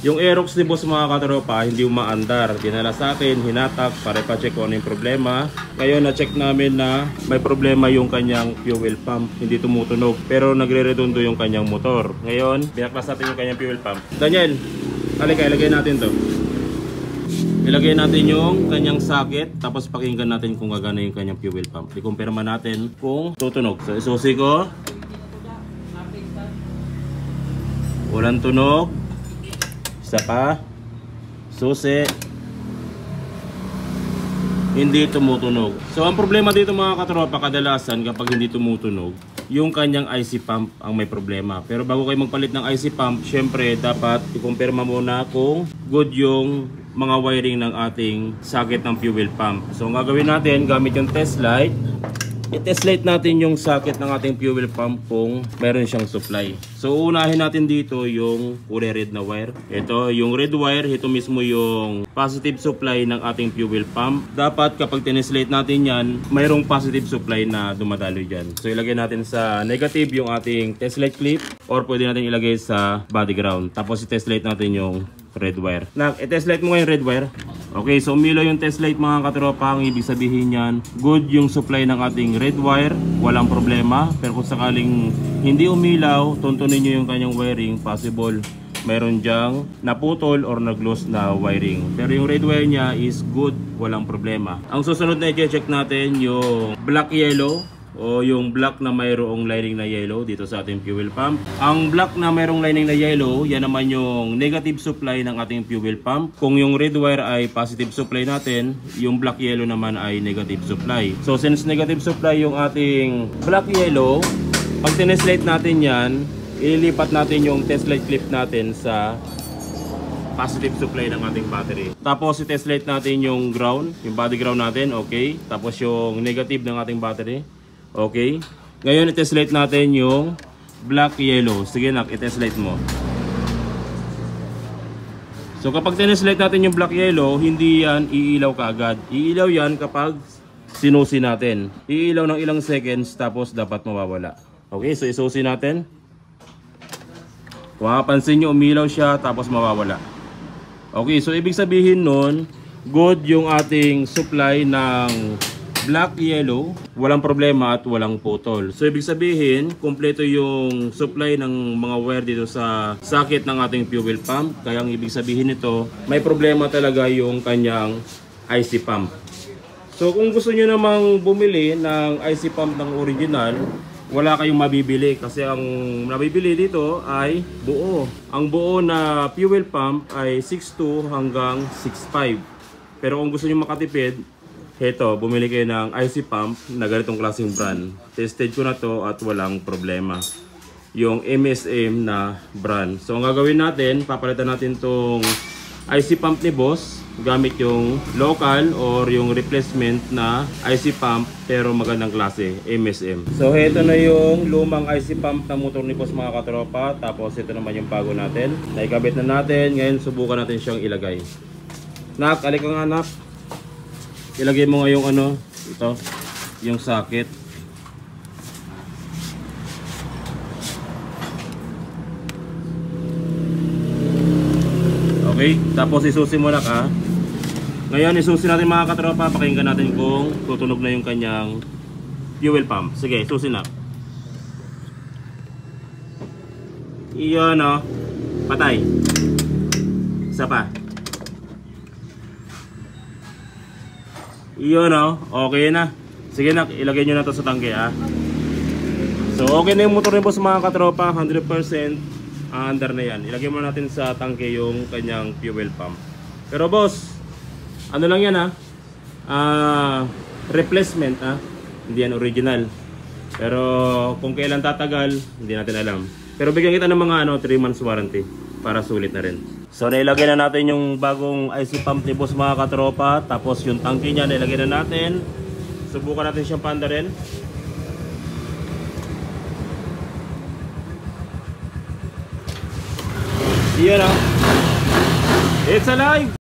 Yung Aerox ni boss mga katropa, hindi umaandar. Dinala sa akin, hinatak para pa-check kung ano yung problema. Ngayon na-check namin na may problema yung kanyang fuel pump. Hindi tumutunog, pero nagre-redondo yung kanyang motor. Ngayon, binaklas natin yung kanyang fuel pump. Daniel, halika, ilagay natin to. Ilagay natin yung kanyang socket, tapos pakinggan natin kung gagana yung kanyang fuel pump. I-kumpirma natin kung tutunog. So isusi ko. Walang tunog. Isa pa. Susi. Hindi tumutunog. So ang problema dito mga katropa, kadalasan kapag hindi tumutunog, yung kanyang IC pump ang may problema. Pero bago kayo magpalit ng IC pump, syempre dapat i-kumpirma muna kung good yung mga wiring ng ating socket ng fuel pump. So ang gagawin natin, gamit yung test light, i-test light natin yung socket ng ating fuel pump kung meron siyang supply. So unahin natin dito yung kulay red na wire. Ito yung red wire, ito mismo yung positive supply ng ating fuel pump. Dapat kapag tineslate natin yan, mayroong positive supply na dumadaloy dyan. So ilagay natin sa negative yung ating test light clip, or pwede natin ilagay sa body ground. Tapos i-test light natin yung red wire. I-test light mo ngayon red wire. Okay, so umilaw yung test light mga katropa. Ang ibig sabihin yan, good yung supply ng ating red wire, walang problema. Pero kung sakaling hindi umilaw, tuntunin nyo yung kanyang wiring, possible mayroon dyang naputol or nag-loose na wiring. Pero yung red wire niya is good, walang problema. Ang susunod na i-check natin yung black yellow, o yung black na mayroong lining na yellow dito sa ating fuel pump. Ang black na mayroong lining na yellow, yan naman yung negative supply ng ating fuel pump. Kung yung red wire ay positive supply natin, yung black yellow naman ay negative supply. So since negative supply yung ating black yellow, pag tineslate natin yan, ililipat natin yung test light clip natin sa positive supply ng ating battery. Tapos i-test light natin yung ground, yung body ground natin, okay. Tapos yung negative ng ating battery. Okay. Ngayon i-test light natin yung black yellow. Sige nak, i-test light mo. So kapag test light natin yung black yellow, hindi yan iilaw kaagad. Iilaw yan kapag sinusi natin. Iilaw ng ilang seconds tapos dapat mawawala. Okay, so isusi natin. Kung mapapansin nyo, umilaw siya tapos mawawala. Okay, so ibig sabihin nun, good yung ating supply ng black yellow, walang problema at walang putol. So ibig sabihin, kumpleto yung supply ng mga wire dito sa socket ng ating fuel pump. Kaya ang ibig sabihin nito, may problema talaga yung kanyang IC pump. So kung gusto nyo namang bumili ng IC pump ng original, wala kayong mabibili kasi ang nabibili dito ay buo. Ang buo na fuel pump ay 6.2 hanggang 6.5. Pero kung gusto nyo makatipid, heto, bumili kayo ng IC pump na ganitong klaseng brand. Tested ko na to at walang problema. Yung MSM na brand. So ang gagawin natin, papalitan natin tong IC pump ni boss gamit yung local or yung replacement na IC pump pero magandang klase, MSM. So heto na yung lumang IC pump na motor ni boss mga katropa. Tapos ito naman yung bago natin. Naikabit na natin. Ngayon subukan natin siyang ilagay. Nak, alika nga nak. Ilagay mo nga yung ano, ito, yung socket. Okay, tapos isusi mo na ka. Ngayon isusi natin mga katropa, pakinggan natin kung tutunog na yung kanyang fuel pump. Sige, isusi na. Iyon o, patay. Isa pa. Iyon o, okay na. Sige na, ilagay nyo na to sa tangke ha. So okay na yung motor ni boss mga katropa, 100% under na yan. Ilagay mo natin sa tangke yung kanyang fuel pump. Pero boss, ano lang yan ha, replacement ha, hindi yan original. Pero kung kailan tatagal, hindi natin alam. Pero bigyan kita ng mga 3 months warranty para sulit na rin. So nailagay na natin yung bagong IC pump ni boss mga katropa. Tapos yung tangke niya nailagay na natin. Subukan natin siyang paandarin. Iyan ah, it's alive!